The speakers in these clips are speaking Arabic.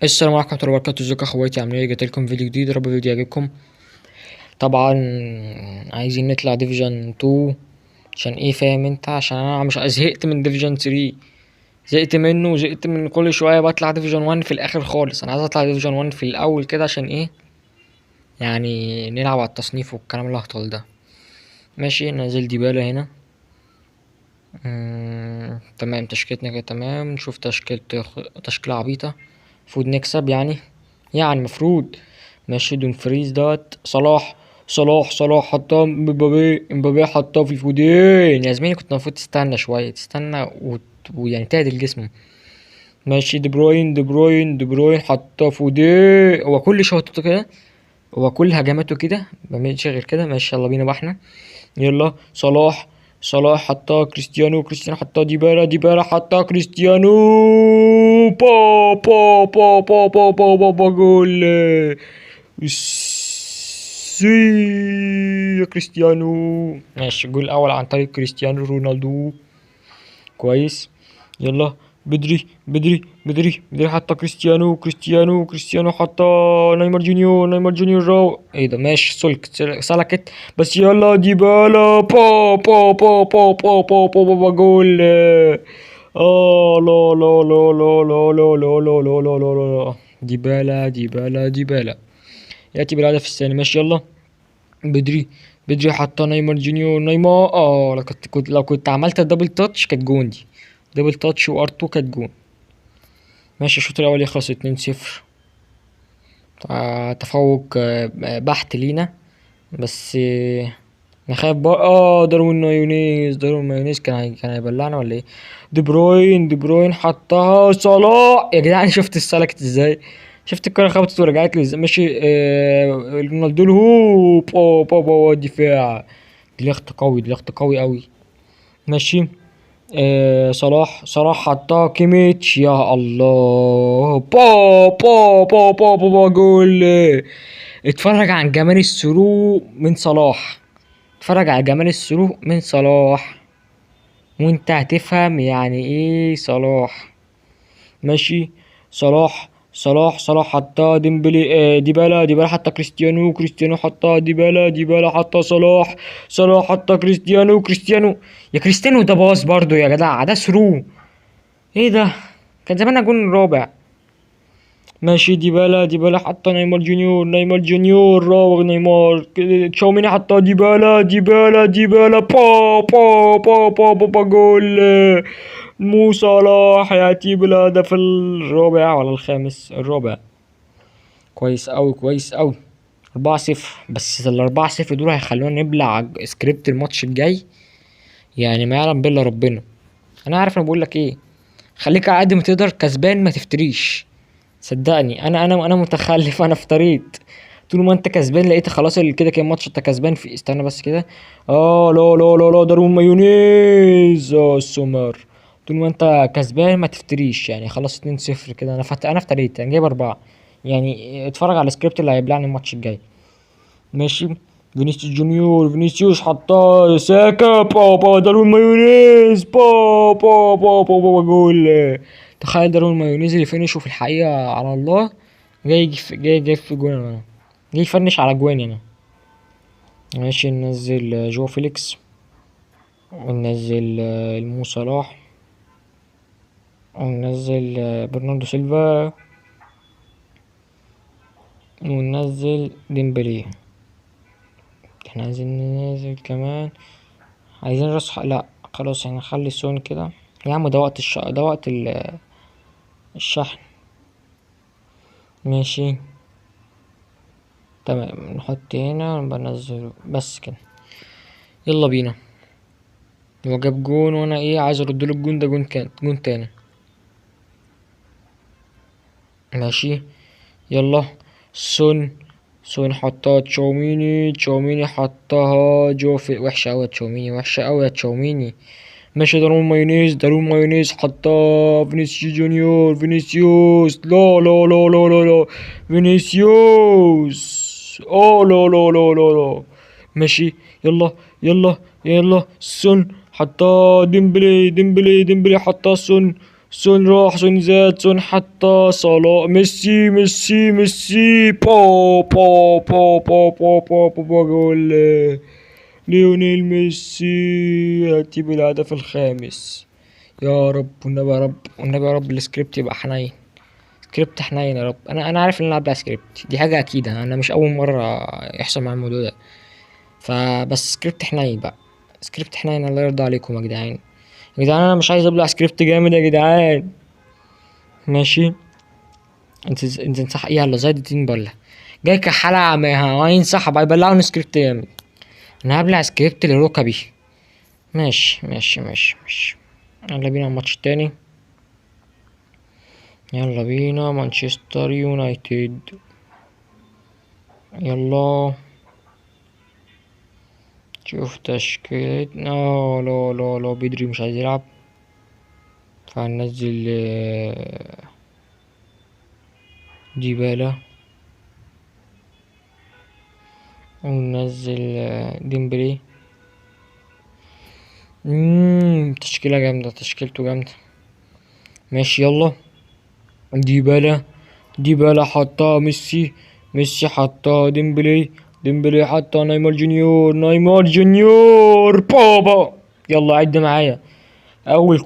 السلام عليكم ورحمة الله وبركاته. ازيكم يا اخواتي؟ عاملين ايه؟ جاتلكم فيديو جديد، يا رب الفيديو يعجبكم. طبعا عايزين نطلع ديفيجن 2 عشان ايه؟ فاهم انت؟ عشان انا مش زهقت من ديفيجن 3، زهقت منه وزهقت من كل شويه بطلع ديفيجن 1 في الاخر خالص. انا عايز اطلع ديفيجن 1 في الاول كده عشان ايه؟ يعني نلعب على التصنيف والكلام الاهطل ده. ماشي، نازل ديبالا هنا. تمام، تشكيلتنا كده تمام. نشوف تشكيلة عبيطة المفروض نكسب يعني مفروض. ماشي، دون فريز دوت صلاح حطها. امبابي حطها في الفودين. يا زميلي كنت المفروض تستنى شوية، تستنى ويعني تعدل جسمه. ماشي، دي بروين حطها فودين. هو كل شوطته كده، هو كل هجماته كده، مبيعملش غير كده. ماشي، يلا بينا بقى احنا. يلا صلاح حطها كريستيانو حطها ديبالا حطها كريستيانو. با جول. سي يا كريستيانو. ماشي، الجول الاول عن طريق كريستيانو رونالدو. كويس. يلا بدري حتى كريستيانو حتى نيمار جونيور راو. ايه ده؟ ماشي، سلكت بس. يلا ديبالا جول. لا لا لا لا لا لا لا لا لا لا لا لا. ديبالا ياتي بالهدف الثاني. ماشي، يلا بدري حتى نيمار. لو كنت عملت الدبل تاتش كانت جون دي. دبل تاتش وار2 كانت جون. ماشي، الشوط الاول يخلص 2-0. تفوق بحت لينا. بس نخاف بقى. داروين مايونيز كان هيبلعنا ولا ايه؟ دي بروين حطها. صلاح يا جدعان، شفت السلكت ازاي؟ شفت الكرة خبطت ورجعت لي ازاي؟ ماشي. رونالدو الهوب. الدفاع. دي قوي قوي. ماشي. صلاح حطها كيميتش. يا الله. جول. اتفرج عن جمال السرو من صلاح. اتفرج على جمال السرو من صلاح وانت هتفهم يعني ايه صلاح. ماشي. صلاح حطها ديمبلي. ديبالا حطها كريستيانو حطها ديبالا حطها صلاح حطها كريستيانو. يا كريستيانو ده باص برضو يا جدع، ده ثرو. ايه ده؟ كان زماننا جون رابع. ماشي، ديبالا حطها نيمار جونيور راوغ نيمار. تشاوميني حطها ديبالا جول. مو صلاح يأتي بالهدف الرابع ولا الخامس؟ الرابع. كويس أوي. 4-0. بس ال4-0 دول هيخلونا نبلع سكريبت الماتش الجاي. يعني ما يعلم بالله ربنا. انا عارف انا بقولك ايه. خليك على قد ما تقدر كسبان، ما تفتريش. صدقني، انا متخلف. انا افتريت. طول ما انت كسبان لقيت خلاص كده كده ماتش انت كسبان في. استنى بس كده. لا لا لا لا، داروين مايونيز. السمر. طول ما انت كسبان ما تفتريش. يعني خلاص 2-0 كده. انا افتريت. انا جايب 4. يعني اتفرج على السكريبت اللي هيبلعني الماتش الجاي. ماشي. فينيسيوس حطها. ساكا داروين مايونيز. جول. تخيل داروين مايونيز اللي فينيشه في الحقيقة على الله. جاي في جوان انا. جاي يفنش على جواني انا. ماشي، ننزل جو فيليكس. وننزل المو صلاح. وننزل برناردو سيلفا. وننزل ديمبلي. احنا عايزين ننزل كمان. عايزين لا خلاص، يعني نخلي سون كده. يا عم ده وقت ده وقت الشحن. ماشي تمام. نحط هنا ونبنزله بس كده. يلا بينا. هو جاب جون وانا ايه عايز اردله الجون ده. جون تاني. ماشي. يلا. سون حطها. تشاوميني حطها. وحشة اوي يا تشاوميني. ماشي. داروين مايونيز حطها. فينيسيوس. لا لا لا لا لا لا. فينيسيوس. لا لا لا لا لا. ماشي. يلا يلا. سون حطها. ديمبلي حطها. سون راح، سون زاد، سون حتى، صلاح، ميسي ميسي ميسي، با جول ليونيل ميسي يأتي بالهدف الخامس. يا رب والنبي يا رب والنبي يا رب السكريبت يبقى حنين، سكريبت حنين يا رب. انا عارف ان انا هبدأ سكريبت، دي حاجه اكيده، انا مش اول مره يحصل معايا الموضوع ده، فبس سكريبت حنين بقى، سكريبت حنين. الله يرضى عليكم يا جدعان، يا جدعان انا مش عايز ابلع سكريبت جامد يا جدعان. ماشي، انت انصح يلا زي الدين بله جاي كحلقة ما هينصح هيبلعوني سكريبت جامد. انا هبلع سكريبت لركبي. ماشي. يلا بينا الماتش التاني، يلا بينا مانشستر يونايتد. يلا شوف تشكيلتنا. لا بدري مش عايز يلعب، فهننزل ديبالا وننزل ديمبلي. تشكيلة جامدة، تشكيلته جامدة. ماشي يلا، ديبالا حطها ميسي حطها ديمبلي حطها نيمار جونيور بابا. يلا عد معايا، اول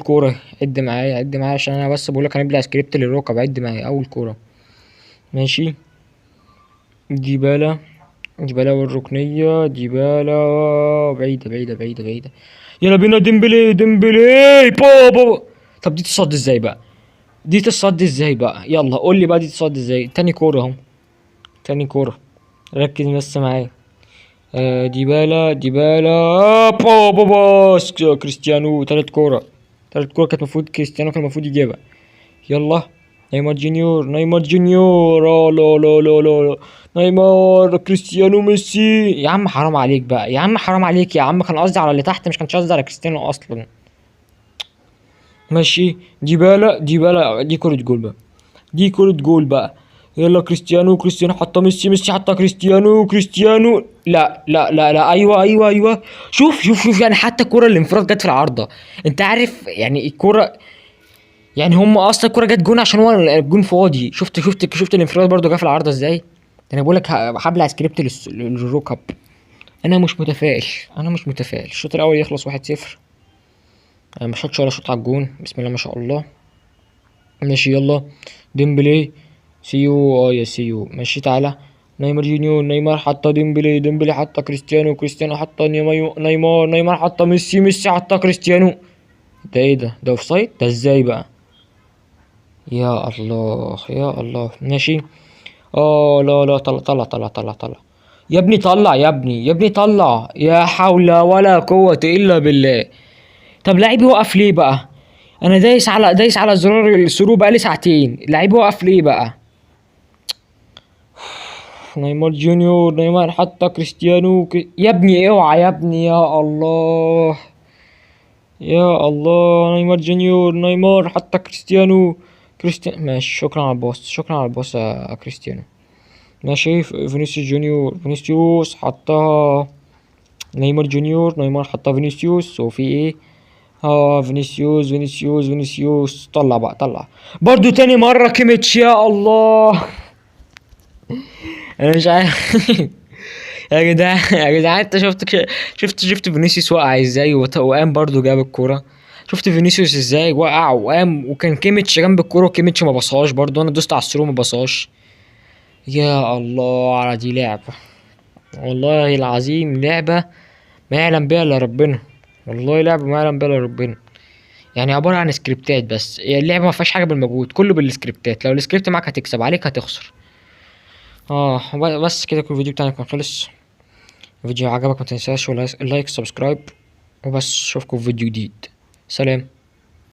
كورة عد معايا عشان انا بس بقولك هنبدأ سكريبت للركب. عد معايا اول كورة. ماشي، ديبالا والركنية، ديبالا بعيدة. يلا بينا ديمبلي بابا. طب دي تصد ازاي بقى؟ يلا قول لي بقى دي تصد ازاي. تاني كورة اهو، تاني كورة، ركز بس معايا. ديبالا بابا باس كريستيانو. تالت كورة كانت المفروض كريستيانو كان المفروض يجيبها. يلا نيمار جونيور لا نيمار كريستيانو ميسي. يا عم حرام عليك بقى، يا عم حرام عليك، يا عم كان قصدي على اللي تحت، مش كانش قصدي على كريستيانو اصلا. ماشي، ديبالا دي كرة جول بقى. يلا كريستيانو حطها ميسي حطها كريستيانو. لا ايوه. شوف يعني حتى الكرة الانفراد جت في العارضة. انت عارف يعني الكرة، يعني هم اصلا الكرة جت جون عشان هو الجون فاضي. شفت الانفراد برضو جه في العارضة ازاي. انا بقول لك هبلع سكريبت للركب. انا مش متفائل. الشوط الاول يخلص 1-0. انا ما شوتش ولا شوط على الجون، بسم الله ما شاء الله. ماشي يلا ديمبلي يا سيو. ماشي تعالى نيمار حطها ديمبلي حطها كريستيانو حطها نيمار حطها ميسي حطها كريستيانو. ده ايه ده اوفسايد ده ازاي بقى؟ يا الله ماشي. لا طلع يا ابني، طلع يا حول ولا قوة الا بالله. طب لعيب يوقف ليه بقى؟ انا دايس على زرار الثرو بقالي ساعتين، لعيب يوقف ليه بقى؟ نيمار جونيور حتى كريستيانو يا ابني اوعى يا ابني. يا الله نيمار جونيور حتى كريستيانو ماشي. شكرا على الباص يا كريستيانو. ماشي فينيسيوس حطها نيمار حطها فينيسيوس. وفي ايه؟ فينيسيوس طلع برضو تاني مرة كيميتش. يا الله انا مش عارف يا جدعان انت شفت فينيسيوس وقع ازاي وقام برضو جاب الكورة. شفت فينيسيوس ازاي وقع وقام، وكان كيميتش جنب الكورة وكيميتش ما بصاش برضو. انا دوست على السرو ما بصاش. يا الله على دي لعبة، والله العظيم لعبة ما يعلم بها الا ربنا. والله لعبة ما يعلم بها الا ربنا. يعني عبارة عن سكريبتات بس، يعني اللعبة ما فيهاش حاجة بالمجهود، كله بالسكريبتات. لو السكريبت معاك هتكسب، عليك هتخسر. بس كده يكون الفيديو بتاعنا كان خلص. الفيديو عجبك ما تنساش اللايك سبسكرايب وبس. اشوفكم في فيديو جديد. سلام.